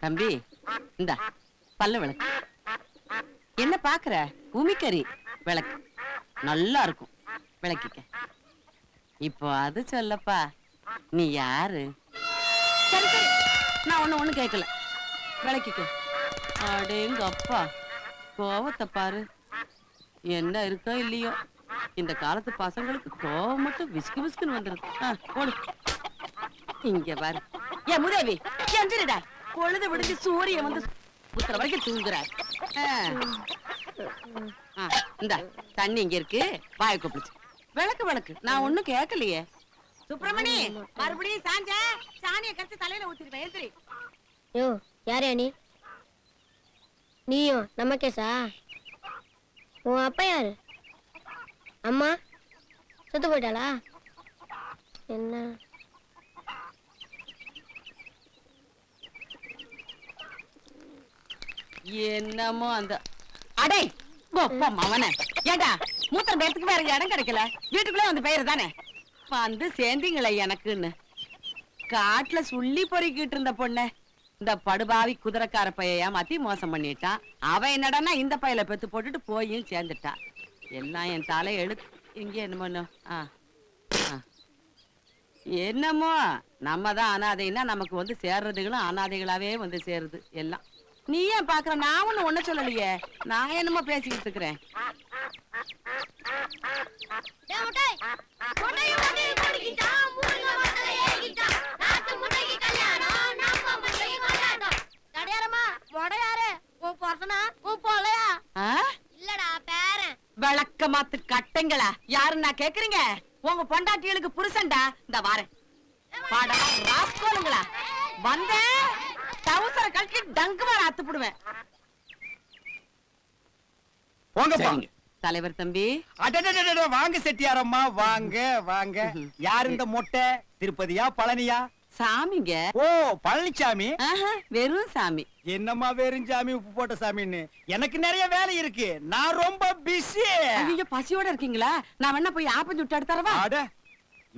தம்பி இந்தா பல்ல விளக்கு. என்ன பாக்குற? உமிக்கறி விளக்கு நல்லா இருக்கும், விளக்கிக்க. இப்போ அது சொல்லப்பா, நீ யாரு? சரி சரி, நான் ஒண்ணு கேட்கல, விளக்கிக்க. அடேங்க அப்பா, கோவத்தை பாரு. என்ன இருக்கோ இல்லையோ, இந்த காலத்து பசங்களுக்கு கோவம் மட்டும் விஸ்கு விஸ்குன்னு வந்துருது. போடு. இங்க பாரு ஏன் முதேவி, எந்திரிடா. பொழுது விடுஞ்சு சூரியன் வந்து புத்துற வரைக்கும் தூங்குறார். இந்த தண்ணி இங்க இருக்கு, வாய கூப்பிடுச்சு. விளக்கு விளக்கு, நான் ஒண்ணும் கேட்கலையே. சுப்பிரமணி, மறுபடியும் சாஞ்ச சாணியை கரைச்சு தலையில ஊத்திருவேன். எந்திரி. யோ, யாரே நீ? நீயும் நம்ம கேசா? உன் அப்பா யாரு? அம்மா செத்து போயிட்டாளா? என்ன என்னமோ அந்த அடே மவன, ஏண்டா மூத்திரம் பேரத்துக்கு வேற இடம் கிடைக்கல, வீட்டுக்குள்ளே வந்து பெயர் தானே வந்து சேர்ந்தீங்களே எனக்குன்னு. காட்டுல சுள்ளி பொறுக்கிட்டு இருந்த பொண்ண இந்த படுபாவி குதிரைக்கார பையா மாத்தி மோசம் பண்ணிட்டான். அவன் என்னடான்னா இந்த பையில பெத்து போட்டுட்டு போயும் சேர்ந்துட்டா. எல்லாம் என் தலை எழுத்து. இங்க என்னமோ என்னமோ நம்ம தான் அனாதைன்னா நமக்கு வந்து சேர்றதுகளும் அனாதைகளாவே வந்து சேருது எல்லாம். நீ ஏன் பாக்குற? நான் ஒண்ணு சொல்லலையே, நான் என்னமோ பேசிக்கிட்டு இருக்கிறேன். விளக்க மாத்து கட்டைங்களா யாருன்னா கேக்குறீங்க? உங்க பொண்டாட்டிகளுக்கு புருஷன்டா. இந்த வாரேன் பாடா ராஸ்கோலுங்களா வந்த டவுசர கழட்டி டங்கு மாற அத்து போடுவேன். தலைவர் தம்பி. வாங்க செட்டியாரம்மா, வாங்க வாங்க. யார் இந்த மொட்டை? திருப்பதியா பழனியா? சாமிங்க. ஓ, பழனிசாமி. வெறும் சாமி. என்னம்மா வெறும் சாமி, உப்பு போட்ட சாமின்னு? எனக்கு நிறைய வேலை இருக்கு, நான் ரொம்ப பிஸி. ஐயோ, பசியோட இருக்கீங்களா? நான் வேணா போய் ஆப்பம் சுட்டு எடுத்துறவா? அட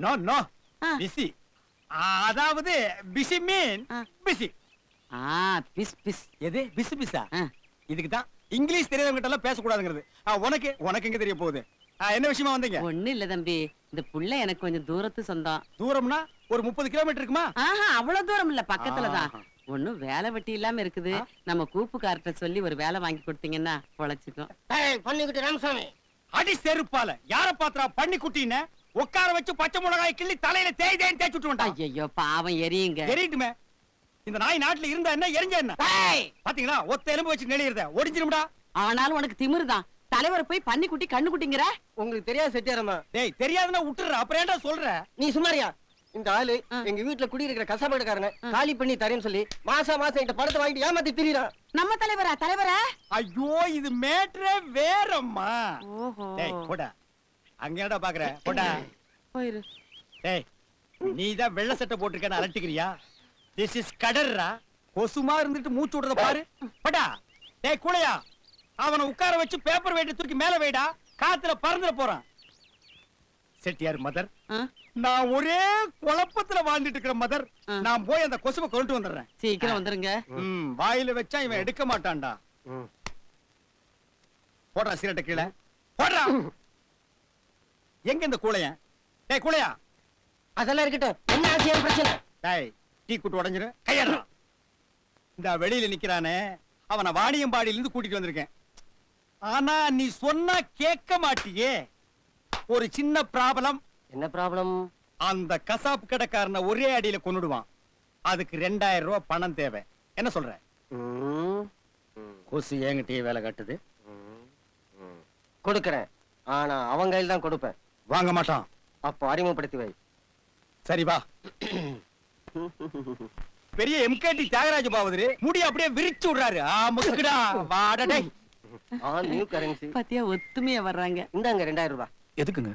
நோ நோ, பிஸி. அதாவது பிஸி மீன் பிஸி. பிஸ் பிஸ். எது பிஸி பிஸா? இதுக்கு தான் இங்கிலீஷ் தெரியாதவங்க கிட்ட எல்லாம் பேசக்கூடாதுங்கிறது. உனக்கு எங்க தெரிய போகுது? என்ன விஷயமா வந்தீங்க? ஒண்ணு இல்ல தம்பி, இந்த புள்ள எனக்கு கொஞ்சம் தூரத்து சொந்தம். தூரம்னா ஒரு 30 கிலோமீட்டர் இருக்குமா? அவ்வளவு தூரம் இல்ல, பக்கத்துலதான். ஒண்ணும் வேலை வெட்டி இல்லாம இருக்குது. நம்ம கூப்புக்கார்ட்ட சொல்லி ஒரு வேலை வாங்கி கொடுத்தீங்கன்னா பொழைச்சுக்கும். பண்ணிக்கிட்டு ராமசாமி அடி செருப்பால யார பாத்திரா பண்ணி குட்டின்னு உட்கார வச்சு பச்சை மிளகாய் கிள்ளி தலையில தேய் தேய் தேய்ச்சி விட்டுவா. ஐயோ பாவம், எரியுங்க. எரிட்டுமே. இந்த நாய் நாட்டுல இருந்தா என்ன, எரிஞ்ச என்ன? பாத்தீங்களா, ஒத்த எலும்பு வச்சு நெளியிருத ஒடிஞ்சிரும்டா. ஆனாலும் உனக்கு திமிருதான். தலைவர் போய் பண்ணி குட்டி கண்ணு குட்டிங்கிற. உங்களுக்கு தெரியாது செட்டியாரம்மா. டேய், தெரியாதுன்னா விட்டுற, அப்புறம் ஏன்டா சொல்ற? நீ சும்மாரியா? இந்த ஆளு எங்க வீட்டுல குடியிருக்கிற கசாபாடுக்காரன காலி பண்ணி தரேன்னு சொல்லி மாசம் என்கிட்ட படத்தை வாங்கிட்டு ஏமாத்தி திரியறான். நம்ம தலைவரா? தலைவரா? ஐயோ, இது மேட்ரே வேறம்மா. டேய் போடா, அங்க என்னடா பாக்குற? போடா போயிரு. டேய், நீதான் வெள்ளை சட்டை போட்டிருக்கேன்னு அலட்டிக்கிறியா? This is கடர்ரா. கொசுமா இருந்துட்டு மூச்சு விடுறத பாரு. போடா. டேய் கூளையா, அவனை உட்கார வச்சு பேப்பர் வெயிட் தூக்கி மேல வைடா, காத்துல பறந்துட போறான். செட்டியார் மதர், நான் ஒரே குழப்பத்துல வாழ்ந்துட்டு இருக்கிற மதர். நான் போய் அந்த கொசுவை கொண்டு வந்துடுறேன். சீக்கிரம் வந்துருங்க. வாயில வச்சா இவன் எடுக்க மாட்டான்டா. போடுறா சிரட்டை கீழே போடுறா. எங்க இந்த கூளையன்? டேய் கூளையா. அதெல்லாம் இருக்கட்டும், என்ன ஆசியான பிரச்சனை? டேய், டீ குட்டு உடைஞ்சிரு, கையடா. இந்த வெளியில நிக்கிறானே, அவனை வாணியம்பாடியில இருந்து கூட்டிட்டு வந்திருக்கேன். ஆனா நீ சொன்னா கேட்க மாட்டியே. ஒரு சின்ன ப்ராப்ளம். என்ன ப்ராப்ளம்? அந்த கசாப்பு கடைக்காரனை ஒரே அடியில கொன்னுடுவான். அதுக்கு 2000 ரூபாய் பணம் தேவை. என்ன சொல்ற? கொசு என்கிட்டயே வேலை காட்டுது. கொடுக்கறேன், ஆனா அவங்க கையில் தான் கொடுப்பேன். வாங்க மாட்டான். அப்போ அறிமுகப்படுத்தி வை. சரி வா. பெரிய எம்கேடி தியாகராஜ பாவதரு முடி அப்படியே விரிச்சு விடுறாரு. முக்குடா வாடா. டேய், நியூ கரன்சி பாத்தியா, ஒத்துமையா வர்றாங்க. இந்தாங்க 2000 ரூபாய். எதுக்குங்க?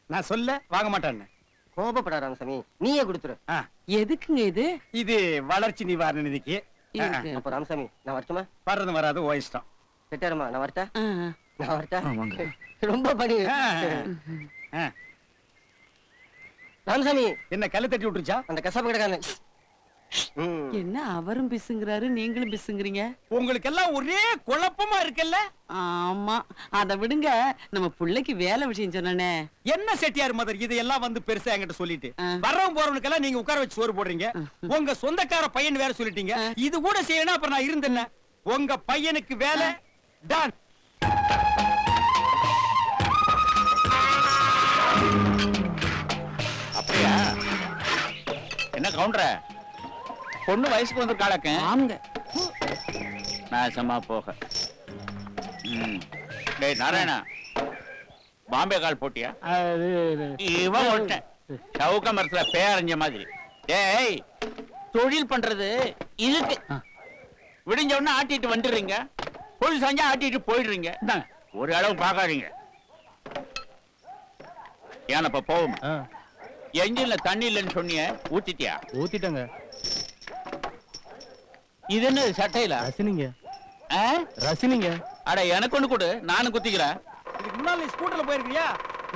நான் சொல்ல வாங்க மாட்டான்னு. கோபப்பட ராமசாமி, நீயே கொடுத்துரு. எதுக்குங்க இது? இது வளர்ச்சி நிவாரண நிதிக்கு. அப்ப ராமசாமி, நான் வரட்டுமா? வர்றது வராது ஓ இஷ்டம். செட்டாரமா, நான் வரட்டா? நான் வரட்டா? ரொம்ப பணி. ராமசாமி, என்ன கல்லு தட்டி விட்டுருச்சா? அந்த கசாப்பு கடைக்காரன் ம். என்ன அவரும் பிசுங்கிறாரு நீங்களும் பிசுங்கிறீங்க? உங்களுக்கு எல்லாம் ஒரே குழப்பமா இருக்குல்ல? ஆமா, அத விடுங்க. நம்ம புள்ளைக்கு வேலை விஷயம் சொன்னனே. என்ன செட்டியார் மதர் இதையெல்லாம் வந்து பெருசா என்கிட்ட சொல்லிட்டு ஆ. வர்றவங்க போறவனுக்கு எல்லாம் நீங்க உட்கார வச்சு சோறு போடுறீங்க. உங்க சொந்தக்கார பையன் வேற சொல்லிட்டீங்க. இது கூட செய்யணும், அப்புறம் நான் இருந்தேன். உங்க பையனுக்கு வேலை டான். அப்படியா? என்ன கவுண்டர பொண்ணு வயசுக்கு வந்திருக்காளக்க? ஆமாங்க. நாசமா போக. டேய் நாராயணா, பாம்பே கால் போட்டியா? இவன் ஒருத்தன் சவுக்க மரத்துல பேரஞ்ச மாதிரி. டேய், தொழில் பண்றது இதுக்கு. விடிஞ்ச உடனே ஆட்டிட்டு வந்துடுறீங்க, பொழுது சாஞ்சா ஆட்டிட்டு போயிடுறீங்க. ஒரு அளவு பார்க்காதீங்க. ஏனப்ப போகும். என்ஜின்ல தண்ணி இல்லைன்னு சொன்னிய, ஊத்திட்டியா? ஊத்திட்டங்க. இது என்ன சட்டையில ரசினிங்க. ஆ? ரசினிங்க. அட எனக்கு ஒண்ணு கொடு, நானும் குத்திக்கிறேன். இதுக்கு முன்னால நீ ஸ்கூட்டர்ல போயிருக்கியா?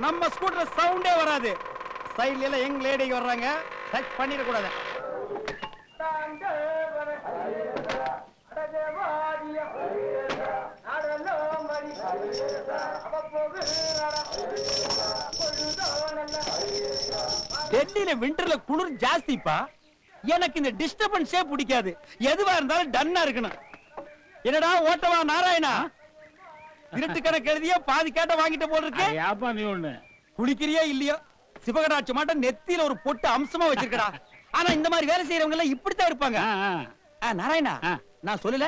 நம்ம ஸ்கூட்டர்ல சவுண்டே வராது. சைடுல எல்லாம் யங் லேடி வர்றாங்க, டச் பண்ணிட கூடாது. டெல்லியில விண்டர்ல குளிர் ஜாஸ்திப்பா. எனக்கு இந்த டிஸ்டர்பன்ஸே பிடிக்காது. எதுவா இருந்தாலும் டன்னா இருக்கணும். என்னடா ஓட்டவா நாராயணா, இருட்டு கணக்கு எழுதிய பாதி கேட்ட வாங்கிட்ட போல் இருக்கு. யாப்பா நீ ஒண்ணு குளிக்கிறியா இல்லையோ, சிவகடாட்சி மாட்ட நெத்தியில ஒரு பொட்டு அம்சமா வச்சிருக்கடா. ஆனா இந்த மாதிரி வேலை செய்யறவங்க எல்லாம் இப்படித்தான் இருப்பாங்க. நாராயணா, நான் சொல்லல,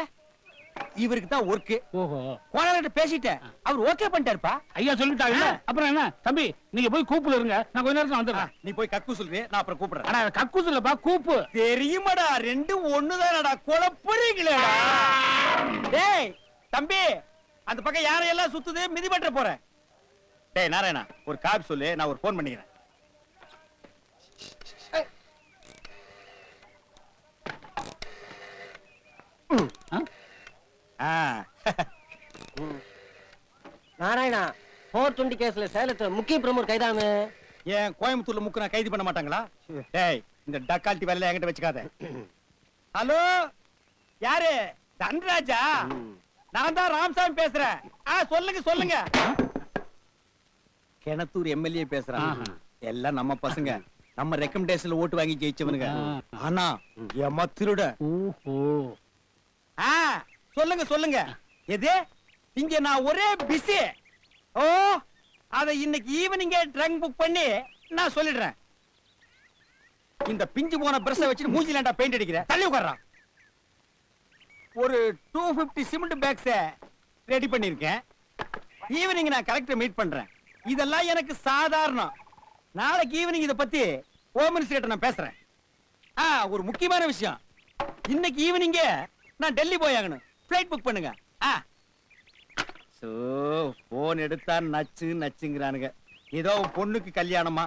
இவருக்கு தான் ஒர்க். ஓஹோ, கோனார்கிட்ட பேசிட்டேன், அவர் ஓகே பண்ணிட்டாருப்பா. ஐயா சொல்லிட்டாங்க. அப்புறம் என்ன தம்பி, நீங்க போய் கூப்புல இருங்க, நான் கொஞ்ச நேரத்துல வந்துடுறேன். நீ போய் கக்கு சொல்றே, நான் அப்புறம் கூப்பிடுறேன். ஆனா கக்கூஸ் இல்லப்பா, கூப்பு. தெரியுமாடா, ரெண்டும் ஒண்ணுதானடா, குழப்பறீங்களேடா. டேய் தம்பி, அந்த பக்கம் யாரையெல்லாம் சுத்துது, மிதிபட்ட போறேன். டேய் நாராயணா, ஒரு காபி சொல்லு, நான் ஒரு போன் பண்ணிக்கிறேன். நாராயணா, 420 கேஸ்ல சேலத்துல முக்கிய பிரமுகர் கைதாமே. ஏன் கோயம்புத்தூர்ல முக்கு நான் கைது பண்ண மாட்டாங்களா? டேய், இந்த டக்கால்ட்டி வேலையில என்கிட்ட வச்சுக்காத. ஹலோ, யாரு? தன்ராஜா? நான் தான் ராமசாமி பேசுறேன். சொல்லுங்க சொல்லுங்க. கிணத்தூர் எம்எல்ஏ பேசுறான். எல்லாம் நம்ம பசங்க, நம்ம ரெக்கமெண்டேஷன்ல ஓட்டு வாங்கி ஜெயிச்சவனுங்க. ஆனா ஏமா திருட. சொல்லுங்க சொல்லுங்க. எது? இங்க நான் ஒரே பிஸி. ஓ, அத இன்னைக்கு ஈவினிங் ட்ரங்க் புக் பண்ணி நான் சொல்லிடுறேன். இந்த பிஞ்சு போன பிரஷ வச்சு மூஞ்சிலாண்டா பெயிண்ட் அடிக்கிற, தள்ளி உட்கார்றான். ஒரு 250 சிமெண்ட் பேக்ஸ் ரெடி பண்ணிருக்கேன். ஈவினிங் நான் கலெக்டர் மீட் பண்றேன். இதெல்லாம் எனக்கு சாதாரணம். நாளைக்கு ஈவினிங் இத பத்தி ஹோம் மினிஸ்டர் நான் பேசுறேன். ஒரு முக்கியமான விஷயம், இன்னைக்கு ஈவினிங் நான் டெல்லி போயாகணும். ஃளைட் புக் பண்ணுங்க. போன் எடுத்தா நச்சு நச்சுங்கிறானுங்க. ஏதோ பொண்ணுக்கு கல்யாணமா,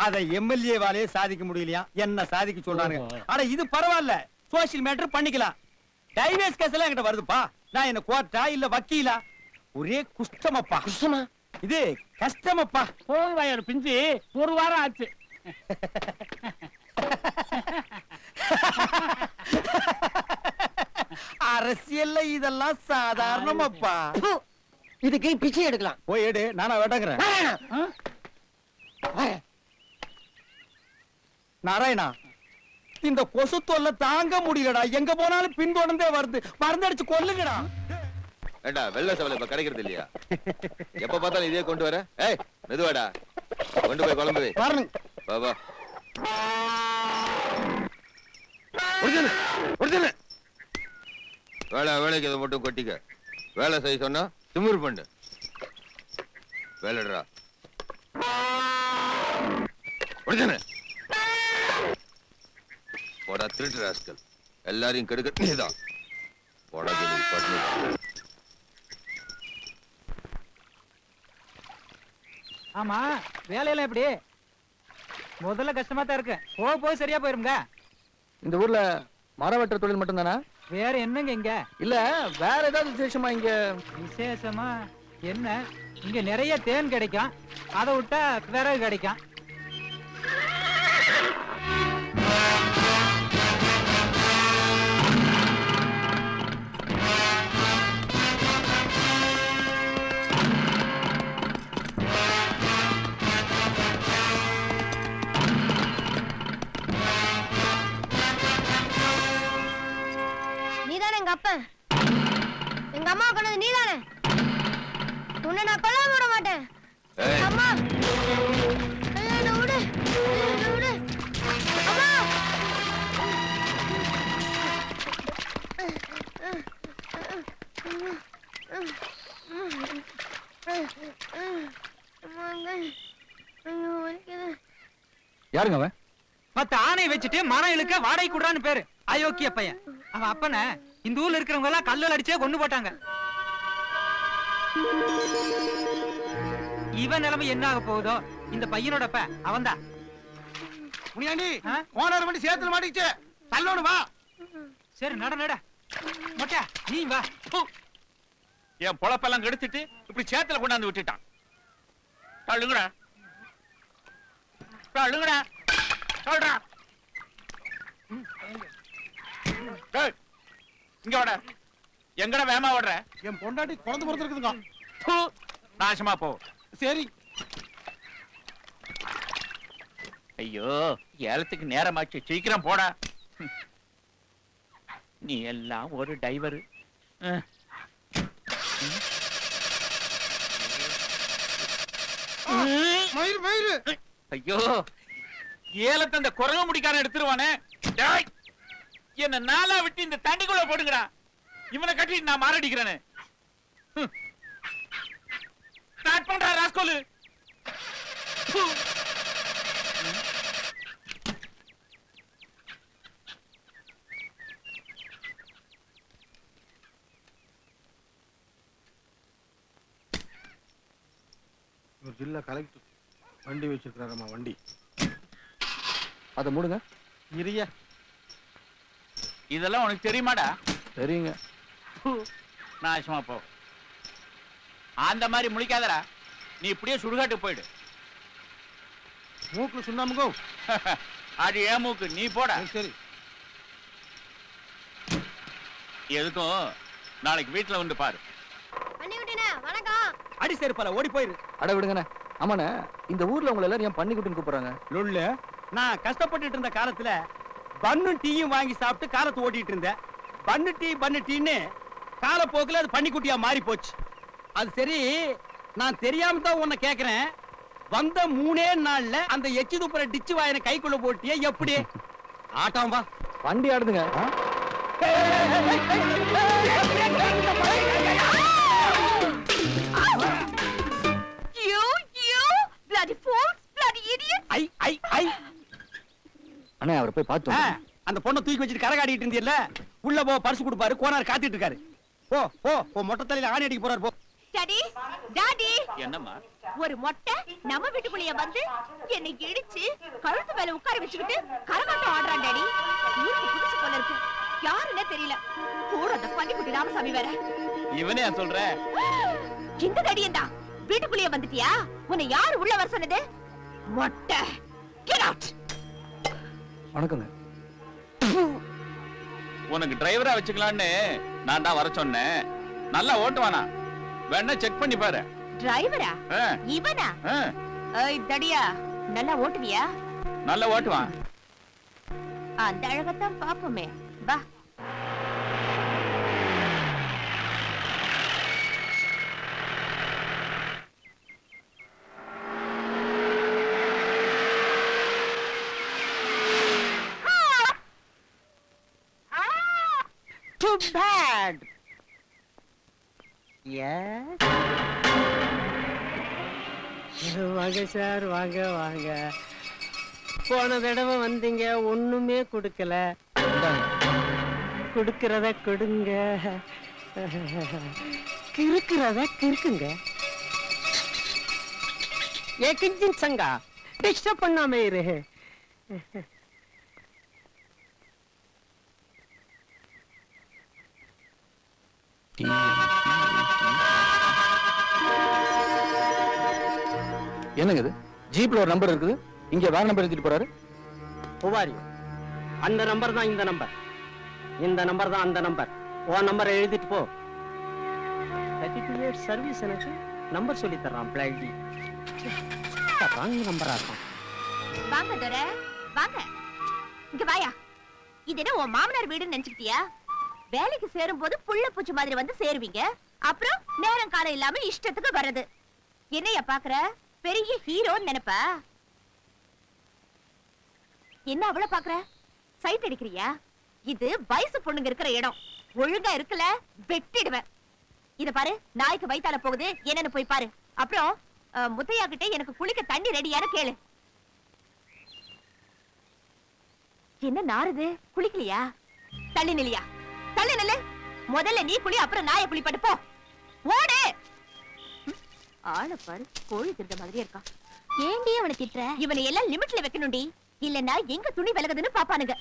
அத எம்எல்ஏ வாலே சாதிக்க முடியலையா, என்ன சாதிக்க சொல்றானுங்க. ஆனா இது பரவாயில்ல, சோசியல் மேட்டர் பண்ணிக்கலாம். டைவர்ஸ் கேஸ் எல்லாம் என்கிட்ட வருதுப்பா. நான் என்ன கோர்ட்டா இல்ல வக்கீலா? ஒரே குஷ்டமப்பா. குஷ்டமா? இது கஷ்டமப்பா. போன் வாயோட பிஞ்சு ஒரு வாரம் ஆச்சு. அரசியல்ல இதெல்லாம் சாதாரணமாப்பா. இதுக்கு பிச்சை எடுக்கலாம். போய் எடு, நானா வேட்டாங்கிறேன். நாராயணா, இந்த கொசு தொல்லை தாங்க முடியலடா. எங்க போனாலும் பின்தொடர்ந்தே வருது. மருந்தடிச்சு கொல்லுங்கடா. ஏண்டா வெள்ளை சவலை இப்ப கிடைக்கிறது இல்லையா? எப்ப பார்த்தாலும் இதே கொண்டு வர. ஏய் மெதுவாடா, கொண்டு போய் குழம்பு வை. வா வா. வேலை வேலைக்கு இதை மட்டும் கொட்டிக்க. வேலை செய்ய சொன்னா திமிரு பண்ணு. வேலைடா போடா, திருட்டு ராஸ்கல். எல்லாரையும் கெடுக்க நீதான். போடா சொல்லி பட்டு. ஆமா, வேலையெல்லாம் எப்படி? முதல்ல கஷ்டமா தான் இருக்கு, போக போக சரியா போயிருங்க. இந்த ஊர்ல மரம் வெட்டுற தொழில் மட்டும் தானா? வேற என்னங்க இங்க? இல்ல வேற ஏதாவது விசேஷமா இங்க? விசேஷமா என்ன? இங்க நிறைய தேன் கிடைக்கும், அதை விட்டா விறகு கிடைக்கும். எங்க அப்பன். எங்க அம்மா கொண்டது நீதானே? உன்னை நான் கொல்லாம விட மாட்டேன். ஏய், அம்மா என்னை விடு, என்னை விடு. அம்மா யாருங்க அவன்? மத்த ஆணையை வச்சுட்டு மரம் இழுக்க வாடகை குடுறான்னு பேரு. அயோக்கிய பையன். அவன் அப்பனை இந்த ஊர்ல இருக்கிறவங்க எல்லாம் கல்லுல அடிச்சே கொண்டு போட்டாங்க. இவன் நிலைமை என்ன ஆக போகுதோ. இந்த பையனோட அப்ப அவன்தான். முனியாண்டி ஆ? ஓனர் வண்டி சேத்துல மாட்டிச்சு, தள்ளோடு வா. சரி நட நட. மொட்டை நீ வா. ஹு. என் பொழப்பெல்லாம் கெடுத்துட்டு இப்படி சேத்துல கொண்டாந்து விட்டுட்டான். தள்ளுங்கடா தள்ளுங்கடா சொல்றா. டேய், இங்க வாடா. எங்கடா வேகமா ஓடுற? என் பொண்டாட்டி குழந்தை பிறந்திருக்குதுங்க. ஹு. நாசமா போ. சரி, ஐயோ, ஏலத்துக்கு நேரமாச்சு, சீக்கிரம் போடா. நீ எல்லாம் ஒரு டைவர். மயிறு மயிறு. ஐயோ, ஏலத்தை அந்த குரங்கு முடிக்காரன் எடுத்துருவானே. டேய், என்ன நாளா விட்டு இந்த தண்ணிக்குள்ள போடுங்கடா. இவனை கட்டி நான் மாரடிக்கிறேன்னு. ஸ்டார்ட் பண்றா ராஸ்கோலு. ஒரு ஜில்லா கலெக்டர் வண்டி வச்சிருக்காரம்மா. வண்டி அதை மூடுங்க. இரிய இதெல்லாம் உனக்கு தெரியுமாடா? சரிங்க. நாசமா போ. அந்த மாதிரி முழிக்காதடா. நீ இப்படியே சுடுகாட்டுக்கு போயிடு. மூக்குல சுண்ணாமுங்கோ. அது ஏன் மூக்கு, நீ போடா. சரி, எதுக்கும் நாளைக்கு வீட்டுல வந்து பாரு. பண்ணிவிட்டேனே. வணக்கம். அடி செருப்பால ஓடி போயிரு. அட விடுங்கண்ணே. ஆமாண்ணே, இந்த ஊர்ல உங்களை எல்லாரும் ஏன் பண்ணிக்கிட்டுன்னு கூப்பிடுறாங்க? லொல்லு, நான் கஷ்டப்பட்டுட்டு இருந்த காலத்துல பன்னு டீயும் வாங்கி சாப்பிட்டு காலத்தை ஓட்டிட்டு இருந்தேன். பன்னு டீன்னு காலப்போக்குல அது பன்னிக்குட்டியா மாறி போச்சு. அது சரி, நான் தெரியாம தான் உன்னை கேக்குறேன். வந்த 3 நாள்ல அந்த எச்சி துப்புற டிச்சு வாயனை கைக்குள்ள போட்டியே எப்படி? ஆட்டம் வா. வண்டி ஆடுதுங்க. ஐ ஐ ஐ. அண்ணே, அவரை போய் பார்த்து ஆ, வந்துடுங்க. அந்த பொண்ணை தூக்கி வச்சுட்டு கரகாடிட்டு இருந்தியல்ல, உள்ள போ, பரிசு கொடுப்பாரு. கோனார் காத்துட்டு இருக்காரு. போ போ போ, மொட்டை தலையில ஆணி அடிக்க போறாரு. போ. டாடி டாடி, என்னம்மா? ஒரு மொட்டை நம்ம வீட்டுக்குள்ளேயே வந்து என்னை இடிச்சு கழுத்து மேல உட்கார வச்சுக்கிட்டு கரகாட்டம் ஆடுறான் டாடி. ஊருக்கு புதுசு போல இருக்கு, யாருன்னே தெரியல. கூட அந்த பள்ளிக்குட்டி ராமசாமி வேற. இவனே சொல்ற? இந்த தடியந்தா வீட்டுக்குள்ளேயே வந்துட்டியா? உன்னை யாரு உள்ள வர சொன்னது? மொட்டை, கெட் அவுட். வணக்கங்க. உனக்கு டிரைவரா வச்சுக்கலான்னு நான் தான் வர சொன்னேன். நல்லா ஓட்டுவானா? வேணா செக் பண்ணி பாரு. டிரைவரா? ஆ, இவனா? ஆ, ஏய் தடியா, நல்லா ஓட்டுவியா? நல்லா ஓட்டுவான். அந்த அழகத்தான் பாப்போமே, வா. Too bad. Yes. வாங்க சார், வாங்க வாங்க. போன தடவை வந்தீங்க, ஒண்ணுமே கொடுக்கல. கொடுக்கறத கொடுங்க, கிறுக்கிறத கிறுக்குங்க. ஏ கிஞ்சின் சங்கா, டிஸ்டர்ப் பண்ணாம இரு. என்னங்க இது? ஜீப்ல ஒரு நம்பர் இருக்குது, இங்க வேற நம்பர் எழுதிட்டு போறாரு. புவாரி, அந்த நம்பர் தான் இந்த நம்பர், இந்த நம்பர் தான் அந்த நம்பர். உன் நம்பரை எழுதிட்டு போ. 32 years சர்வீஸ் எனக்கு நம்பர் சொல்லி தர்றான். பிளாடி ராங் நம்பரா இருக்கும். வாங்க துரை, வாங்க. இங்க வாயா. இது என்ன உன் மாமனார் வீடுன்னு நினைச்சுக்கிட்டியா? வேலைக்கு சேரும் போது புள்ள பூச்சி மாதிரி வந்து சேருவீங்க, அப்புறம் நேரம் காலம் இல்லாம இஷ்டத்துக்கு வர்றது. என்னையா பாக்குற? பெரிய ஹீரோன்னு நினைப்பா? என்ன அவள பாக்குற? சைட் அடிக்கிறியா? இது வயசு பொண்ணுங்க இருக்கிற இடம். ஒழுங்கா இருக்கல வெட்டிடுவேன். இத பாரு, நாய்க்கு வயித்தால போகுது, என்னன்னு போய் பாரு. அப்புறம் முத்தையா கிட்ட எனக்கு குளிக்க தண்ணி ரெடியான்னு கேளு. என்ன நாறுது? குளிக்கலையா? தள்ளி நிலையா? தள்ளி நில்லு. முதல்ல நீ குளி, அப்புறம் நாயை குளிப்பாட்டு போ. ஓடு. ஆள பாரு, கோழி திருட மாதிரியே இருக்கா. ஏண்டி அவனை திட்டுற? இவனை எல்லாம் லிமிட்ல வைக்கணும்டி, இல்லன்னா எங்க துணி விலகுதுன்னு பாப்பானுங்க.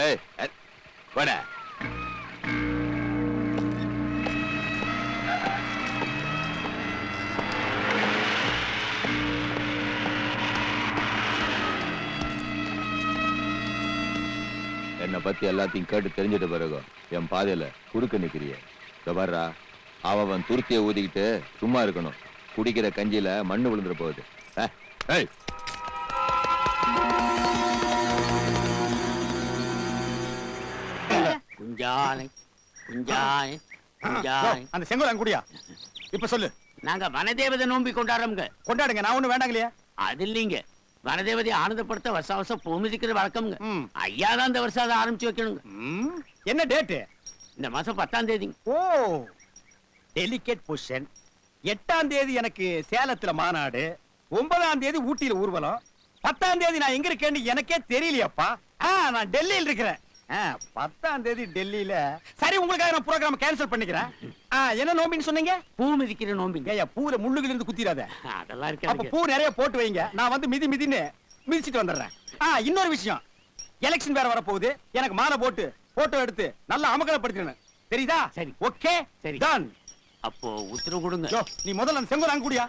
ஏய் வாடா. என்னை பத்தி எல்லாத்தையும் கேட்டு தெரிஞ்சிட்ட பிறகு என் பாதையில குறுக்க நிக்கிறிய பாருடா. அவன் துருத்திய ஊதிக்கிட்டு சும்மா இருக்கணும். குடிக்கிற கஞ்சியில மண்ணு விழுந்துட போகுது. ஏய் குஞ்சானை குஞ்சானை குஞ்சானை. அந்த செங்கோல் குடியா? இப்ப சொல்லு. நாங்க வனதேவதை நோம்பி கொண்டாடுறோம்ங்க. கொண்டாடுங்க, நான் ஒண்ணு வேண்டாங்கலையா? அது இல்லைங்க, வனதேவதையை ஆனந்தப்படுத்த வருஷம் வருஷம் பூ மிதிக்கிற வழக்கம்ங்க. ஐயா தான் இந்த வருஷம் அதை ஆரம்பிச்சு வைக்கணுங்க. என்ன டேட்டு? இந்த மாசம் 10ஆம் தேதி. ஓ, டெலிகேட் பொசிஷன். 8ஆம் தேதி எனக்கு சேலத்துல மாநாடு, 9ஆம் தேதி ஊட்டியில ஊர்வலம், 10ஆம் தேதி நான் எங்க இருக்கேன்னு எனக்கே தெரியலையாப்பா. நான் டெல்லியில் இருக்கிறேன். 10ஆம் தேதி டெல்லியில. சரி, உங்களுக்காக நான் ப்ரோகிராம் கேன்சல் பண்ணிக்கிறேன். என்ன நோம்பின்னு சொன்னீங்க? பூ மிதிக்கிற நோம்பிங்க. ஏய், பூர முள்ளுகள் இருந்து குத்திராத. அதெல்லாம் அப்ப இருக்காது. பூ நிறைய போட்டு வைங்க, நான் வந்து மிதின்னு மிதிச்சிட்டு வந்துடுறேன். இன்னொரு விஷயம், எலெக்ஷன் வேற வரப்போகுது. எனக்கு மாலை போட்டு போட்டோ எடுத்து நல்லா அமகலப்படுத்திடணும். தெரியுதா? சரி. ஓகே, சரி. டன். அப்போ உத்தரவு கொடுங்க. யோ, நீ முதல்ல அந்த செங்கோல் அங்க கூடியா?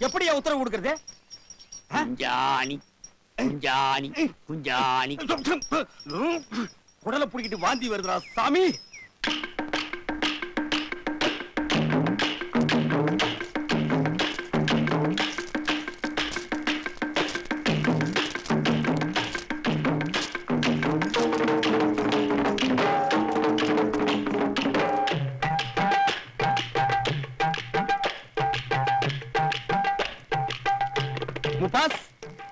எப்படியா உத்தரவு கொடுக்கிறது? குஞ்சாணி குஞ்சாணி குஞ்சாணி. குடலை புடிக்கிட்டு வாந்தி வருதுடா சாமி. முபாஸ்,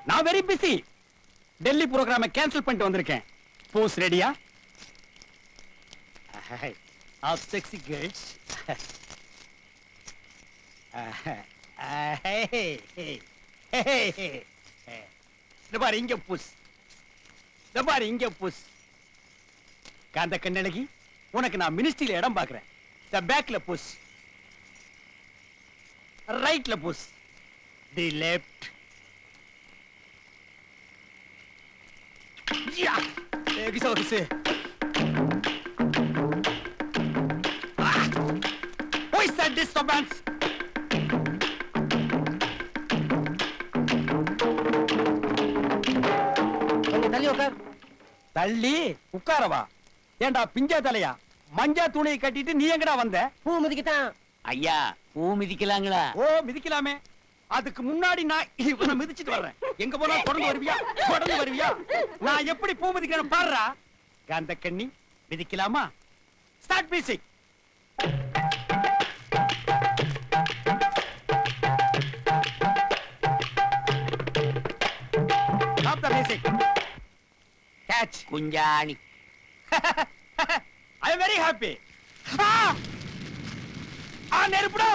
நான் வெரி பிஸி. டெல்லி புரோகிராமை கேன்சல் பண்ணிட்டு வந்திருக்கேன். போஸ் ரெடியா? ஆப் செக்ஸி கேர்ள்ஸ். பாரு இங்க புஸ், பாரு இங்க புஸ். காந்த கண்ணழகி, உனக்கு நான் மினிஸ்ட்ரியில இடம் பாக்குறேன். பேக்ல புஸ், ரைட்ல push, the left. Ja! Wieso ist sie? Who is that disturbance? கொஞ்சம் தள்ளி உட்கார். தள்ளி உட்காரவா? ஏண்டா பிஞ்சா தலையா? மஞ்சா துணியை கட்டிட்டு நீ எங்கடா வந்த? பூ மிதிக்கத்தான். ஐயா, பூ மிதிக்கலாங்களா? ஓ, மிதிக்கலாமே. அதுக்கு முன்னாடி நான் இவனை மிதிச்சிட்டு வர்றேன். எங்க போனா தொடர்ந்து வருவியா? தொடர்ந்து வருவியா? நான் எப்படி பூ மிதிக்கிறேன்னு பாருடா. காந்த கண்ணி, மிதிக்கலாமா? Start music. Stop the music. Catch. குஞ்சாணி. I am very happy. நெருப்புடா.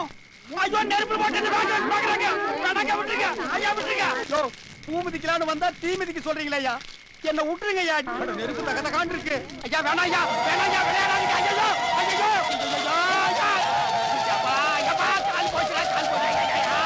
ஐயோ, நெருப்பு போட்டு பாக்குறாங்க. வேணாங்க, விட்டுருங்க ஐயா, விட்டுருங்க. யோ, பூ மிதிக்கலான்னு வந்தா தீ மிதிக்க சொல்றீங்களா ஐயா? என்ன விட்டுருங்க ஐயா. நெருப்பு தகத காண்டு இருக்கு ஐயா. வேணாம் ஐயா, வேணாம் ஐயா, விளையாடாதீங்க. ஐயோ ஐயோ ஐயா, யப்பா யப்பா, கால் போச்சுடா, கால் போச்சுடா ஐயா.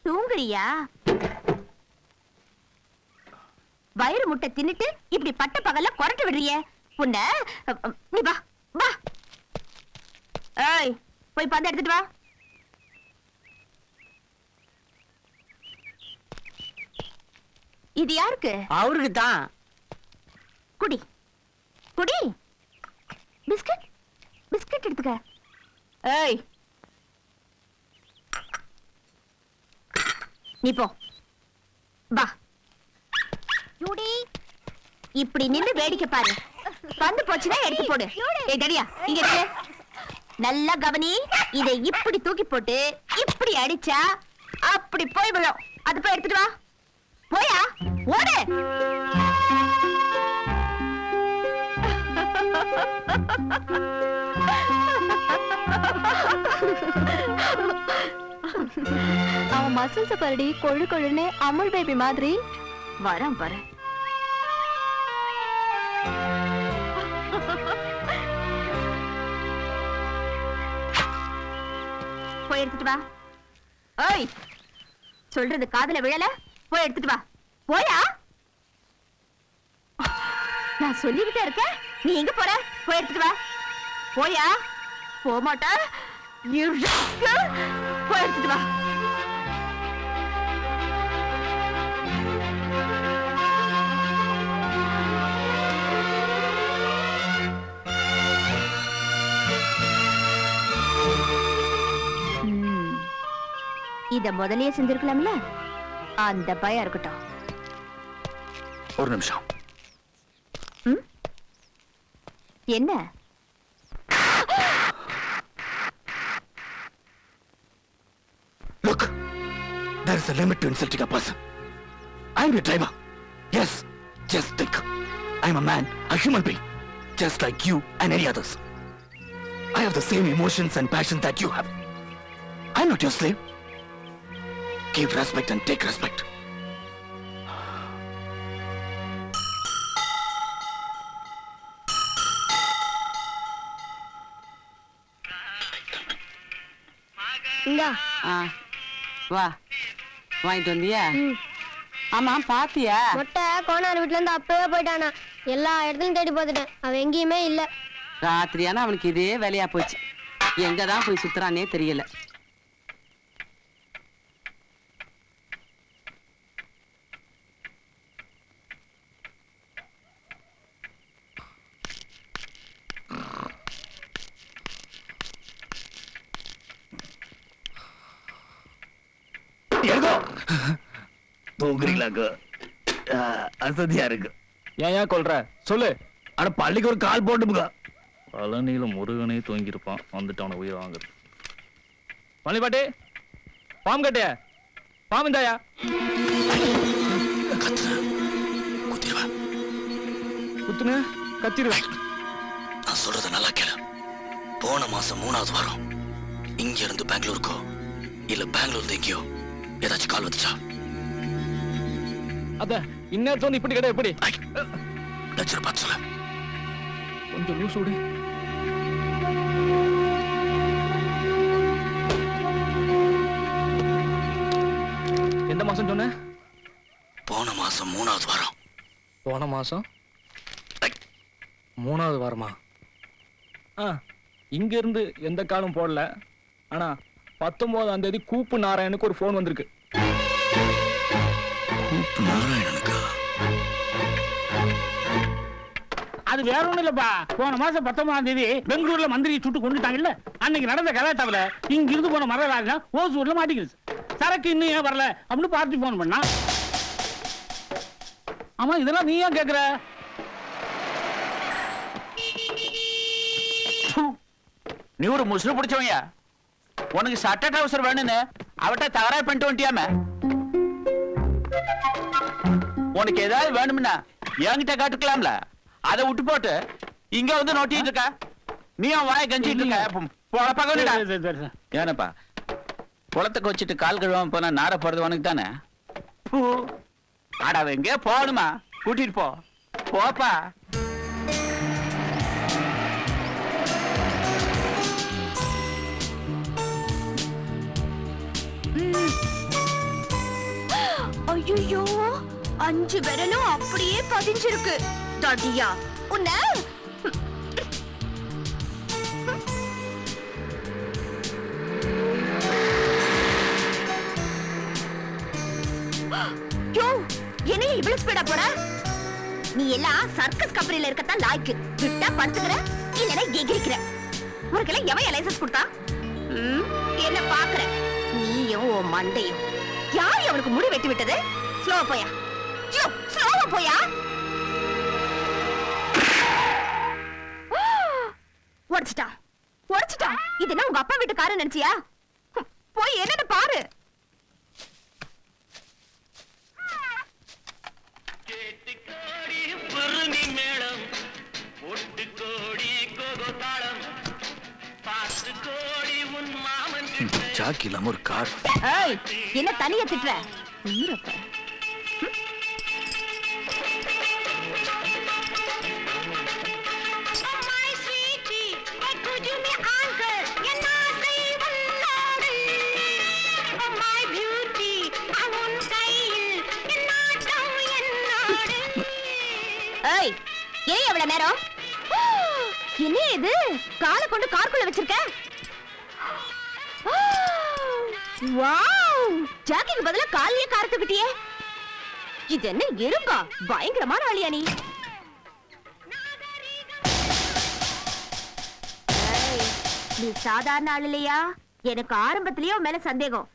தூங்குறியா? வயிறு முட்டை தின்னுட்டு இப்படி பட்ட பகல்ல கொரட்டை விடுறியே உன்ன. நீ வா வா. ஏய், போய் பந்து எடுத்துட்டு வா. இது யாருக்கு? அவருக்கு தான். குடி குடி. பிஸ்கட் பிஸ்கட் எடுத்துக்க. ஏய், நீ போ. வா. யூடி, இப்படி நின்னு வேடிக்கை பாரு. பந்து போச்சுன்னா எடுத்து போடு. ஏய் தடியா, இங்க இருக்கு. நல்லா கவனி. இதை இப்படி தூக்கி போட்டு இப்படி அடிச்சா அப்படி போய் விழும். அது போய் எடுத்துட்டு வா. போயா, ஓடு. அவன் மசில்ஸ பரடி கொழு கொழுன்னு அமுல் பேபி மாதிரி. வரேன் வரேன். போய் எடுத்துட்டு வா. ஓய், சொல்றது காதுல விழல. போய் எடுத்துட்டு வா. போயா. நான் சொல்லிக்கிட்டே இருக்கேன், நீ எங்க போற? போய் எடுத்துட்டு வா. போயா. போக மாட்டா. போய் எடுத்துட்டு வா. இத முதல்லயே செஞ்சிருக்கலாம்ல. அந்த பயம் இருக்கட்டும். ஒரு நிமிஷம். என்ன? Look, there is a limit to insulting a person. I'm your driver. Yes, just think. I'm a man, a human being, just like you and any others. I have the same emotions and passions that you have. I'm not your slave. Give respect and take respect. இந்தா. வா, வாங்கிட்டு வந்தியா? ஆமா, பாத்தியா? மொட்டை கோனார் வீட்டுல இருந்து அப்பவே போயிட்டானா. எல்லா இடத்துலயும் தேடி பார்த்துட்டேன், அவன் எங்கேயுமே இல்ல. ராத்திரியானா அவனுக்கு இதே வேலையா போச்சு. எங்கதான் போய் சுத்துறானே தெரியல. தூங்குறீங்களாக்கு அசதியா இருக்கு. ஏன் கொல்ற சொல்லு. ஆனா பள்ளிக்கு ஒரு கால் போட்டுமுங்க. பழனியில முருகனே தூங்கியிருப்பான், வந்துட்டு அவனை உயிர் வாங்குறது. பழனி பாட்டி, பாம்பு கட்டிய பாம்பு தாயா. குத்துன கத்திருவேன். நான் சொல்றத நல்லா கேளு. போன மாசம் 3வது வாரம் இங்க இருந்து பெங்களூருக்கோ இல்ல பெங்களூர்ல எங்கேயோ ஏதாச்சும் கால் வந்துச்சா? அத இன்னும் இப்படி கிடையாது. எப்படி லட்சம் பார்த்து சொல்ல. கொஞ்சம் லூஸ் விடு. எந்த மாசம் சொன்ன? போன மாசம் 3வது வாரம். போன மாசம் 3வது வாரமா? இங்க இருந்து எந்த காலம் போடல. ஆனா 19ஆம் தேதி கூப்பு நாராயணுக்கு ஒரு போன் வந்திருக்கு. கூப்பு நாராயணனுக்கா? அது வேற ஒண்ணும் இல்லப்பா. போன மாசம் 19ஆம் தேதி பெங்களூர்ல மந்திரி சுட்டு கொண்டுட்டாங்கல்ல. அன்னைக்கு நடந்த கலாட்டாவில இங்க இருந்து போன மரராஜா ஓசூர்ல மாட்டிக்கிடுச்சு. சரக்கு இன்னும் ஏன் வரல அப்படின்னு பார்ட்டி போன் பண்ணா. ஆமா, இதெல்லாம் நீ ஏன் கேக்குற? நீ ஒரு முசுறு பிடிச்சவங்க. உனக்கு சட்ட ட்ரவுசர் வேணும்னு அவட்ட தகராறு பண்ணிட்டு வந்துட்டியாம. உனக்கு ஏதாவது வேணும்னா என்கிட்ட காட்டுக்கலாம்ல. அதை விட்டு போட்டு இங்க வந்து நோட்டிட்டு இருக்க. நீ வாய கஞ்சிட்டு இருக்க. ஏனப்பா குளத்துக்கு வச்சுட்டு கால் கழுவாம போனா நார போறது உனக்கு தானே. ஆடா எங்கே போகணுமா? கூட்டிட்டு போ. போப்பா. 5 விரலும் அப்படியே பதிஞ்சிருக்கு. தடியா உன்ன யோ, என்னைய இவ்வளவு ஸ்பீடா போற? நீ எல்லாம் சர்க்கஸ் கம்பெனில இருக்கத்தான் லாய்க்கு. விட்டா படுத்துக்கிற, இல்லைன்னா எகிரிக்கிற. உனக்கெல்லாம் எவன் லைசன்ஸ் கொடுத்தா? என்ன பாக்குற? நீயும் உன் மண்டையும். யார் அவனுக்கு முடி வெட்டி விட்டது? ஸ்லோவா போயா, ஸ்லோவா போயா. உடைச்சிட்டான். இது என்ன உங்க அப்பா வீட்டு காரை நினைச்சியா? போய் என்னன்னு பாரு. ஜாக்கி இல்லாம ஒரு கார். என்ன தனியா திட்டுற? ஏன் எவ்வளவு நேரம்? என்ன இது? காலை கொண்டு கார்க்குள்ள வச்சிருக்க? வாவ்! ஜாக்கிக்கு பதிலா காலையே காரத்துக்கிட்டியே. இது என்ன எறும்பா? பயங்கரமான ஆளியா நீ. நீ சாதாரண ஆள் இல்லையா? எனக்கு ஆரம்பத்திலேயே மேல சந்தேகம்.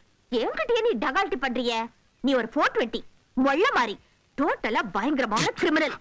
என்கிட்டயே நீ டகால்ட்டி பண்றிய. நீ ஒரு போர்ட் வெட்டி மொள்ள மாறி டோட்டலா பயங்கரமான கிரிமினல்.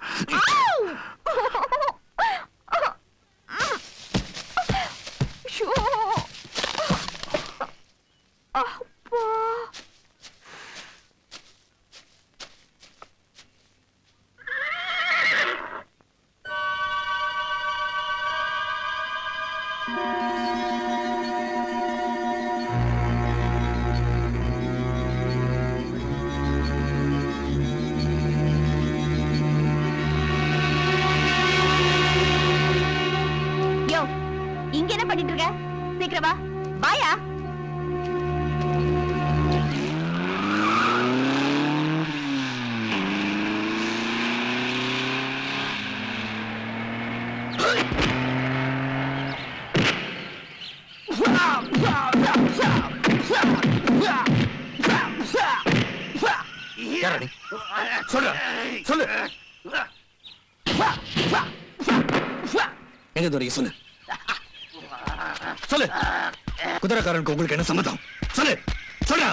இங்க என்ன பண்ணிட்டு இருக்க? சீக்கிரம் வா. வாயா. சொல்லு. எங்க துறைய சொல்லு. சொல்லு. குதிரைக்காரனுக்கு உங்களுக்கு என்ன சம்மதம்? சொல்லு. சொல்ற.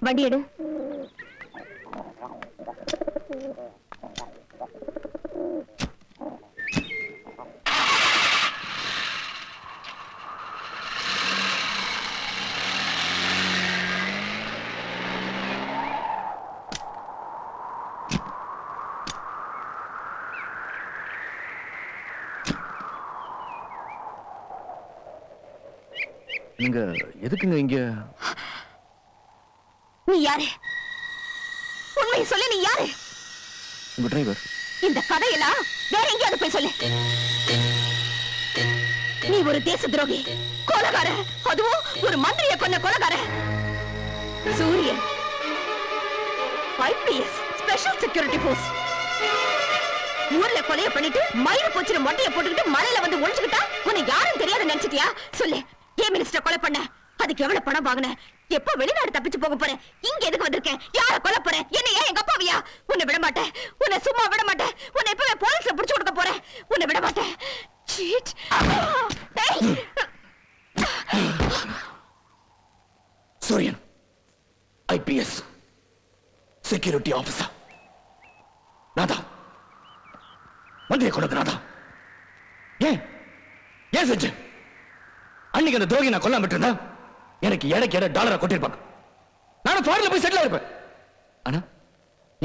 வண்டி எடு. நீங்க எதுக்குங்க இங்க? நீ யாரு? உண்மையை சொல்லு. நீ யாரு? உங்க டிரைவர். இந்த கதையெல்லாம் வேற எங்கேயாவது போய் சொல்லு. நீ ஒரு தேச துரோகி, கொலைகார, அதுவும் ஒரு மந்திரியை கொன்ன கொலைகார. சூரியன் IPS ஸ்பெஷல் செக்யூரிட்டி போர்ஸ். ஊர்ல கொலைய பண்ணிட்டு மயிறு போச்சுன்னு மொட்டைய போட்டுக்கிட்டு மலையில வந்து ஒளிச்சுக்கிட்டா உன்னை யாரும் தெரியாத நினைச்சிட்டியா? சொல்லு. ஏன் மினிஸ்டர் கொலை பண்ண? அதுக்கு எவ்வளவு பணம் வாங்கின? எப்ப வெளிநாடு தப்பிச்சு போக போறேன்? இங்க எதுக்கு வந்திருக்கேன்? யார கொலை போறேன்? என்ன ஏன் எங்க அப்பாவியா? உன்னை விட மாட்டேன். உன்னை சும்மா விட மாட்டேன். உன்னை இப்பவே போலீஸ்ல புடிச்சு கொடுக்க போறேன். உன்னை விட மாட்டேன். சீட். சூரியன் IPS செக்யூரிட்டி ஆபீசர். நாதா மந்திரியை கொண்டு நாதா. ஏன் செஞ்சு? அன்னைக்கு அந்த துரோகி நான் கொல்லாம விட்டுருந்தா எனக்கு எடைக்கு டாலரை கொட்டிருப்பாங்க. நானும் ஃபாரின்ல போய் செட்டில் ஆயிருப்பேன். ஆனா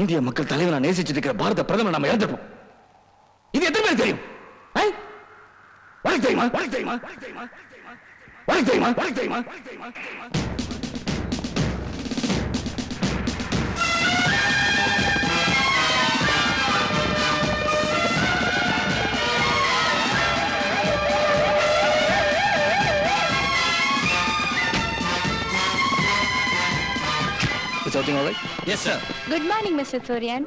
இந்திய மக்கள் தலைவனா நேசிச்சிட்டு இருக்கிற பாரத பிரதமர் நாம இழந்திருப்போம். இது எத்தனை பேருக்கு தெரியும்? உனக்கு தெரியுமா? உனக்கு தெரியுமா உனக்கு தெரியுமா Is everything all right? Yes sir. Good morning mister சூரியன்.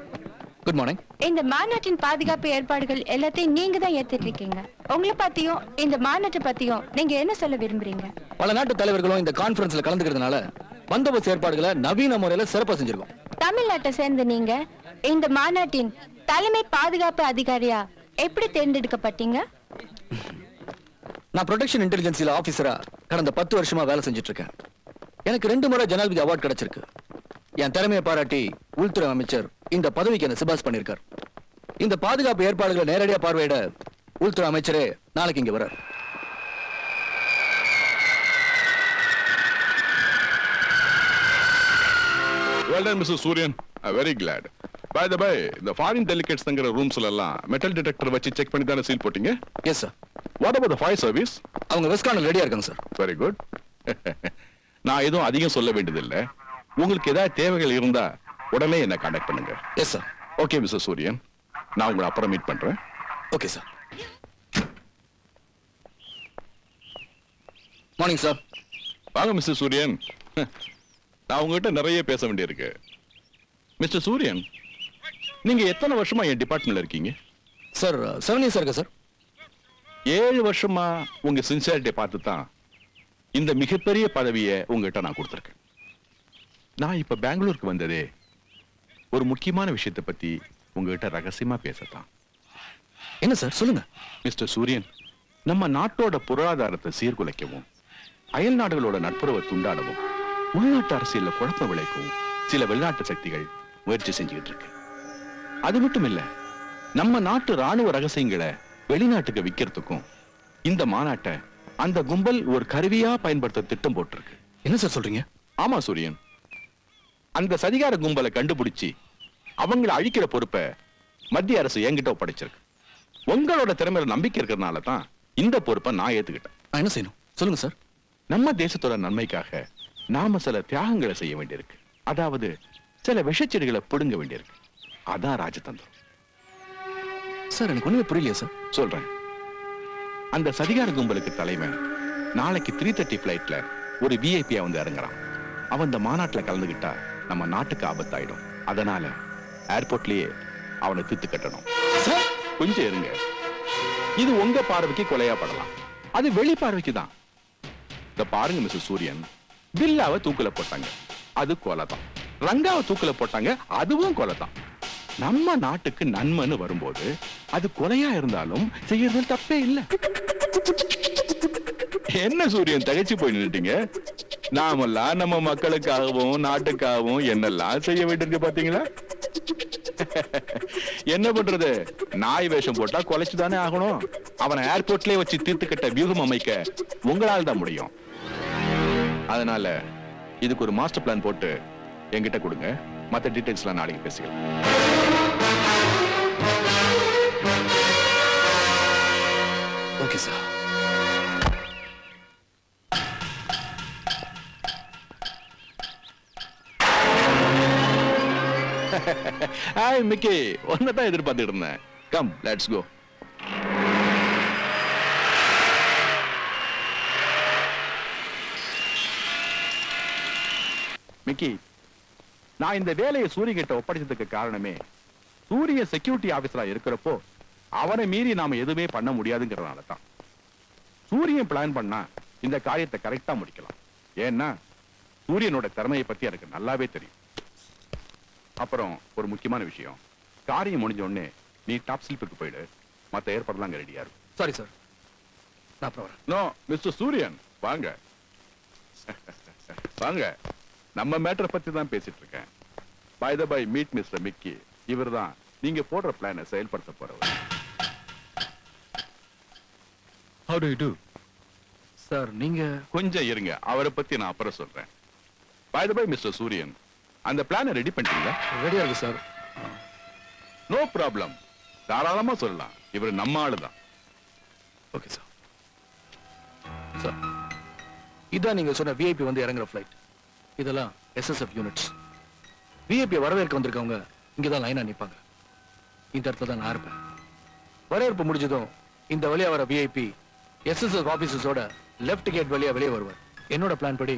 Good morning. இந்த மாநாட்டின் பாதுகாப்பு ஏற்பாடுகள் எல்லாத்தையும் நீங்க தான் ஏத்துட்டு இருக்கீங்க. உங்களை பத்தியும் இந்த மாநாட்டை பத்தியும் நீங்க என்ன சொல்ல விரும்புறீங்க? பல நாட்டு தலைவர்களும் இந்த கான்ஃபரன்ஸ்ல கலந்துக்கிறதுனால பந்தோபஸ்து ஏற்பாடுகளை நவீன முறையில சிறப்பா செஞ்சிருக்கோம். தமிழ்நாட்டை சேர்ந்த நீங்க இந்த மாநாட்டின் தலைமை பாதுகாப்பு அதிகாரியா எப்படி தேர்ந்தெடுக்கப்பட்டீங்க? நான் ப்ரொடெக்ஷன் இன்டெலிஜென்சில ஆபீசரா கடந்த 10 வருஷமா வேலை செஞ்சுட்டு இருக்கேன். எனக்கு 2 முறை ஜனாதிபதி அவார்ட் கிடைச்சிருக்கு. என் திறமையை பாராட்டி உள்துறை அமைச்சர் இந்த பதவிக்கு என்ன சிபாஸ் பண்ணிருக்கார். இந்த பாதுகாப்பு ஏற்பாடுகளை நேரடியா பார்வையிட உள்துறை அமைச்சரே நாளைக்கு இங்க வரார். Well done, Mr. Suryan. I'm very glad. By the way, the foreign delegates தங்குற ரூம்ஸ்ல எல்லாம் மெட்டல் டிடெக்டர் வச்சு செக் பண்ணி தானே சீல் போட்டீங்க? Yes sir. What about the fire service? அவங்க வெஸ்கார்னல் ரெடியா இருக்காங்க சார். Very good. நான் எதுவும் அதிகம் சொல்ல வேண்டியதில்லை. உங்களுக்கு ஏதாவது தேவைகள் இருந்தா உடனே என்ன கான்டாக்ட் பண்ணுங்க. Yes sir. ஓகே மிஸ்டர் சூரியன், நான் உங்களை அப்புறம் மீட் பண்றேன். Okay sir. Morning sir. வாங்க மிஸ்டர் சூரியன். நான் உங்ககிட்ட நிறைய பேச வேண்டியிருக்கு. மிஸ்டர் சூரியன், நீங்க எத்தனை வருஷமா என் டிபார்ட்மெண்ட்ல இருக்கீங்க? சார் 7 இயர்ஸ் இருக்கு சார். 7 வருஷமா உங்க சின்சியாரிட்டியை பார்த்து தான் இந்த மிகப்பெரிய பதவியை உங்ககிட்ட நான் கொடுத்துருக்கேன். நான் இப்ப பெங்களூருக்கு வந்ததே ஒரு முக்கியமான விஷயத்தை பத்தி உங்ககிட்ட ரகசியமா பேசத்தான். என்ன சார் சொல்லுங்க. மிஸ்டர் சூரியன், நம்ம நாட்டோட பொருளாதாரத்தை சீர்குலைக்கவும் அயல் நாடுகளோட நட்புறவை துண்டாடவும் உள்நாட்டு அரசியல்ல குழப்பம் விளைக்கவும் சில வெளிநாட்டு சக்திகள் முயற்சி செஞ்சுக்கிட்டு இருக்கு. அது மட்டும் இல்ல, நம்ம நாட்டு ராணுவ ரகசியங்களை வெளிநாட்டுக்கு விற்கிறதுக்கும் இந்த மாநாட்டை அந்த கும்பல் ஒரு கருவியா பயன்படுத்த திட்டம் போட்டிருக்கு. என்ன சார் சொல்றீங்க? ஆமா சூரியன், அந்த சதிகார கும்பலை கண்டுபிடிச்சு அவங்களை அழிக்கிற பொறுப்பை மத்திய அரசு என்கிட்ட ஒப்படைச்சிருக்கு. உங்களோட திறமையில நம்பிக்கை இருக்கிறதுனால தான் இந்த பொறுப்பை நான் ஏத்துக்கிட்டேன். நான் என்ன செய்யணும் சொல்லுங்க சார். நம்ம தேசத்தோட நன்மைக்காக நாம சில தியாகங்களை செய்ய வேண்டியிருக்கு. அதாவது சில விஷச்செடிகளை பிடுங்க வேண்டியிருக்கு. அதான் ராஜதந்திரம். சார் எனக்கு ஒண்ணுமே புரியலையா சார். சொல்றேன். அந்த சதிகார கும்பலுக்கு தலைவன் நாளைக்கு 3:30 பிளைட்ல ஒரு விஐபியா வந்து இறங்குறான். அவன் இந்த மாநாட்டுல கலந்துகிட்டா நம்ம நாட்டுக்கு ஆபத்தாயிடும். அதனால ஏர்போர்ட்லயே அவனை தீர்த்து கட்டணும். கொஞ்சம் இருங்க. இது உங்க பார்வைக்கு கொலையா படலாம், அது வெளி பார்வைக்கு தான். இத பாருங்க மிஸ்டர் சூரியன், பில்லாவை தூக்குல போட்டாங்க, அது கொலை தான். ரங்காவை தூக்குல போட்டாங்க, அதுவும் கொலை தான். நம்ம நாட்டுக்கு நன்மைன்னு வரும்போது அது கொலையா இருந்தாலும் செய்யறது தப்பே இல்ல. என்ன சூரியன் தகைச்சு போய் நின்னுட்டீங்க? நாமெல்லாம் நம்ம மக்களுக்காகவும் நாட்டுக்காகவும் என்னெல்லாம் செய்ய வேண்டியிருக்கு பாத்தீங்களா? என்ன பண்றது, நாய் வேஷம் போட்டா கொலைச்சுதானே ஆகணும். அவனை ஏர்போர்ட்லயே வச்சு தீர்த்துக்கிட்ட வியூகம் அமைக்க உங்களால் தான் முடியும். அதனால இதுக்கு ஒரு மாஸ்டர் பிளான் போட்டு என்கிட்ட கொடுங்க. மத்த டீடைல்ஸ் எல்லாம் நாளைக்கு பேசிக்கலாம். Okay sir. ஹாய் மிக்கி, ஒன்னதான் எதிர்பார்த்துட்டு இருந்தேன். Come let's go. மிக்கி, நான் இந்த வேலையை சூரிய கிட்ட ஒப்படைச்சதுக்கு காரணமே சூரிய செக்யூரிட்டி ஆபீசரா இருக்கிறப்போ அவனை மீறி நாம எதுவுமே பண்ண முடியாதுங்கிறதுனால தான். சூரியன் பிளான் பண்ணா இந்த காரியத்தை கரெக்டா முடிக்கலாம். ஏன்னா சூரியனோட திறமையை பத்தி எனக்கு நல்லாவே தெரியும். அப்புறம் ஒரு முக்கியமான விஷயம், காரியம் முடிஞ்ச உடனே நீ டாப் ஸ்லீப்புக்கு போயிடு. மத்த ஏற்பாடுலாம் அங்க ரெடியா இருக்கும். சாரி சார், நான் அப்புறம் வரேன். நோ மிஸ்டர் சூரியன், வாங்க வாங்க. நம்ம மேட்டரை பத்தி தான் பேசிட்டு இருக்கேன். By the by meet mister Mickey. இவர்தான் நீங்க போடுற பிளானை செயல்படுத்த போறவர். How do you do? Sir நீங்க கொஞ்சம் இருங்க, அவரை பத்தி நான் அப்புறம் சொல்றேன். பை த பை மிஸ்டர் சூரியன், அந்த பிளானை ரெடி பண்ணிட்டீங்களா? ரெடியா இருக்கு சார். நோ ப்ராப்ளம், தாராளமா சொல்லலாம். இவர் நம்ம ஆளுதான். Okay sir. சார் இதான் நீங்க சொன்ன விஐபி வந்து இறங்குற ஃபிளைட். இதெல்லாம் எஸ்எஸ்எஃப் யூனிட்ஸ். விஐபி வரவேற்க வந்திருக்கவங்க இங்கதான் லைனா நிப்பாங்க. இந்த இடத்துல தான் நான் இருப்பேன். வரவேற்பு முடிஞ்சதும் இந்த வழியா வர விஐபி எஸ்எஸ்எஃப் ஆபீசர்ஸோட லெஃப்ட் கேட் வழியா வெளியே வருவார். என்னோட பிளான் படி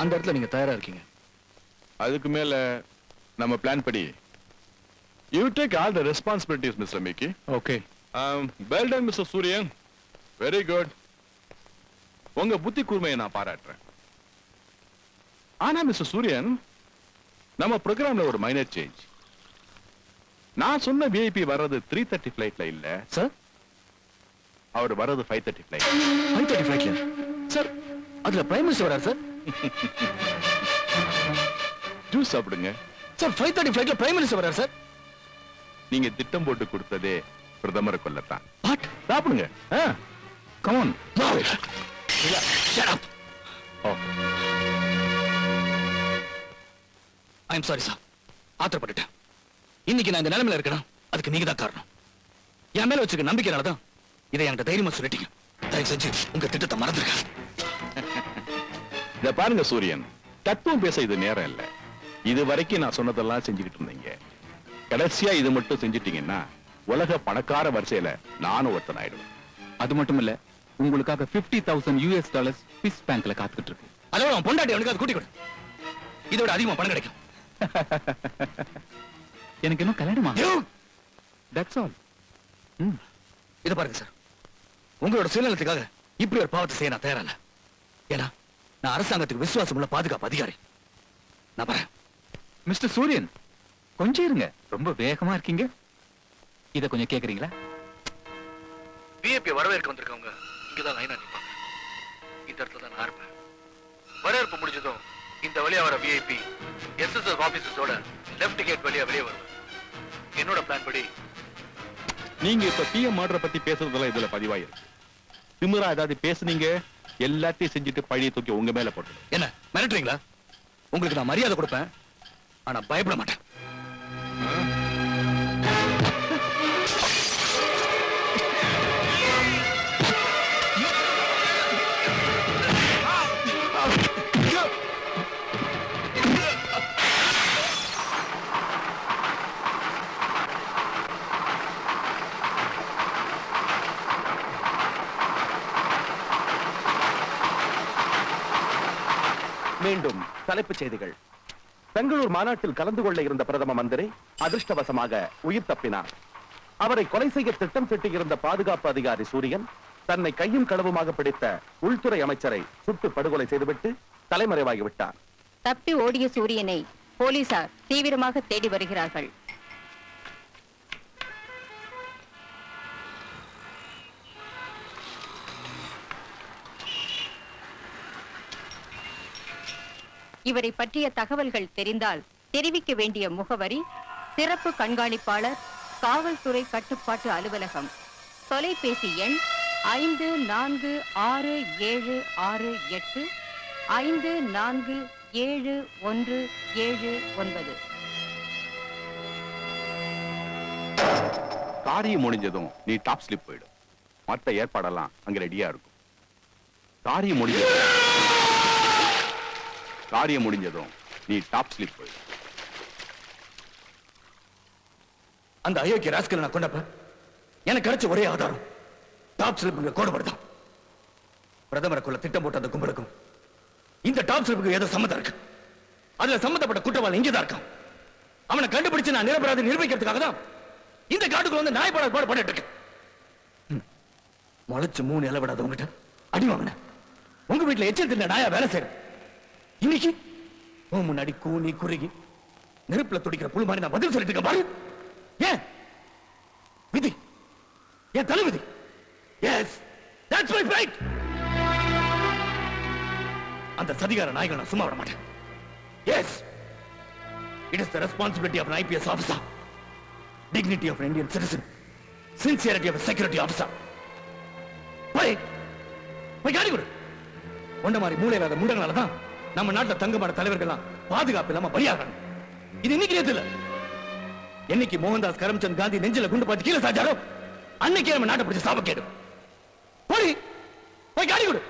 அந்த இடத்துல நீங்க தயாரா இருக்கீங்க. அதுக்கு மேல நம்ம பிளான் படி you take all the responsibilities mister Mickey. Okay. Well done mister சூரியன், வெரி குட். உங்க புத்தி கூர்மையை நான் பாராட்டுறேன். ஆனா மிஸ்டர் சூரியன், நம்ம ப்ரோக்ராம்ல ஒரு மைனர் சேஞ்ச். நான் சொன்ன விஐபி வர்றது 3:30 ஃபிளைட்ல இல்ல சார். அவர் வர்றது 5:30 ஃபிளைட். 5:30 ஃபிளைட்ல சார். அதுல பிரைம் மினிஸ்டர் வரார் சார். ஜூஸ் சாப்பிடுங்க சார். 5:30 ஃபிளைட்ல பிரைம் மினிஸ்டர் வரார் சார். நீங்க திட்டம் போட்டு கொடுத்ததே பிரதமரை கொல்லத்தான். வாட்? சாப்பிடுங்க. Come on. Shut up. Oh, I am sorry sir. ஆத்திரப்பட்டுட்டேன். இன்னைக்கு நான் இந்த நிலைமையில இருக்கேன், அதுக்கு நீங்க தான் காரணம். என் மேல வச்சிருக்க நம்பிக்கையாலதான் இதை என்கிட்ட தைரியமா சொல்லிட்டீங்க. தயவு செஞ்சு உங்க திட்டத்தை மறந்துருக்க. இத பாருங்க சூரியன், தத்துவம் பேச இது நேரம் இல்ல. இது வரைக்கும் நான் சொன்னதெல்லாம் செஞ்சுக்கிட்டு இருந்தீங்க. கடைசியா இது மட்டும் செஞ்சிட்டீங்கன்னா உலக பணக்கார வரிசையில நானும் ஒருத்தன் ஆயிடுவேன். அது மட்டும் இல்ல, உங்களுக்காக $50,000 ஸ்விஸ் பேங்க்ல காத்துக்கிட்டு இருக்கு. அதோட அவன் பொண்டாட்டி அவனுக்கு அது கூட்டி கொடு. இதோட அதிகமா பணம் கிடைக்கும். எனக்கு இன்னும் கல்யாணமா? That's all. இத பாருங்க சார், உங்களோட சுயநலத்துக்காக இப்படி ஒரு பாவத்தை செய்ய நான் தயாரா இல்ல. ஏன்னா நான் அரசாங்கத்துக்கு விசுவாசம் உள்ள பாதுகாப்பு அதிகாரி. நான் வரேன். மிஸ்டர் சூரியன், கொஞ்சம் இருங்க. ரொம்ப வேகமா இருக்கீங்க. இத கொஞ்சம் கேக்குறீங்களா? விஐபி வரவேற்க வந்திருக்கவங்க இங்கதான் லைனா நிப்பாங்க. இந்த இடத்துல தான் நான் இருப்பேன். வரவேற்பு முடிஞ்சதும் இந்த வழியா வர விஐபி எஸ்எஸ்எஃப் ஆபீசர்ஸோட லெஃப்ட் கேட் வழியா வெளியே வருவார். என்னோட பிளான் படி நீங்க இப்ப பிஎம் ஆர்டரை பத்தி பேசுறதெல்லாம் இதுல பதிவாயிருக்கு. திமிரா ஏதாவது பேசுனீங்க, எல்லாத்தையும் செஞ்சுட்டு பழிய தூக்கி உங்க மேல போட்டு. என்ன மிரட்டுறீங்களா? உங்களுக்கு நான் மரியாதை கொடுப்பேன், ஆனா பயப்பட மாட்டேன். மீண்டும் தலைப்புச் செய்திகள். பெங்களூர் மாநாட்டில் கலந்து கொள்ள இருந்த பிரதம மந்திரி அதிர்ஷ்டவசமாக உயிர் தப்பினார். அவரை கொலை செய்ய திட்டம் தீட்டியிருந்த பாதுகாப்பு அதிகாரி சூரியன் தன்னை கையும் களவுமாக பிடித்த உள்துறை அமைச்சரை சுட்டு படுகொலை செய்துவிட்டு தலைமறைவாகிவிட்டார். தப்பி ஓடிய சூரியனை போலீசார் தீவிரமாக தேடி வருகிறார்கள். இவரை பற்றிய தகவல்கள் தெரிந்தால் தெரிவிக்க வேண்டிய முகவரி சிறப்பு கண்காணிப்பாளர், காவல்துறை கட்டுப்பாட்டு அலுவலகம். தொலைபேசி எண் 546768 547179. காரியம் முடிஞ்சதும் நீ டாப் ஸ்லிப் போயிடும். மற்ற ஏற்பாடெல்லாம் அங்க ரெடியா இருக்கும். காரியம் முடிஞ்சதும் நீ டாப் ஸ்லிப் போயிடும். அந்த அயோக்கிய ராஸ்கல் நான் கொண்டப்ப எனக்கு கிடைச்ச ஒரே ஆதாரம் டாப் ஸ்லிப்புங்க கோடுபடுதான். பிரதமரை கொள்ள திட்டம் போட்ட அந்த கும்பலுக்கும் இந்த டாப் ஸ்லிப்புக்கு ஏதோ சம்மந்தம் இருக்கு. அதுல சம்பந்தப்பட்ட குற்றவாளி இங்கதான் இருக்கான். அவனை கண்டுபிடிச்சு நான் நிரபராதி நிரூபிக்கிறதுக்காக தான் இந்த காட்டுக்குள்ள வந்து நாய்ப்பாடு பாடுபட்டு இருக்கேன். முளைச்சு 3 இலை விடாத உங்ககிட்ட அடி வாங்கின உங்க வீட்டுல எச்சல் தின்ன நாயா வேலை செய்யறேன். இன்னைக்கு உன் முன்னாடி கூனி குறுகி நெருப்புல துடிக்கிற புழு மாதிரி நான் பதில் சொல்லிட்டு இருக்கேன் பாரு. ஏன் விதி? என் தலைவிதி. Yes, that's my right. அந்த சதிகார நாய்களை நான் சும்மா விட மாட்டேன். Yes, it is the responsibility of an IPS officer, dignity of an Indian citizen, sincerity of a security officer. போய் காடி கொடு. ஒண்ட மாதிரி மூளை இல்லாத முண்டங்களால தான் நம்ம நாட்டுல தங்கமான தலைவர்கள்லாம் பாதுகாப்பு இல்லாம பலியாகிறாங்க. இது இன்னைக்கு நேத்து இல்ல. என்னைக்கு மோகன்தாஸ் கரம்சந்த் காந்தி நெஞ்சில குண்டு பாத்து கீழே சாச்சாரோ அன்னைக்கே நம்ம நாட்டை பிடிச்ச சாபக்கேடு. போடி போய் காடி கொடு.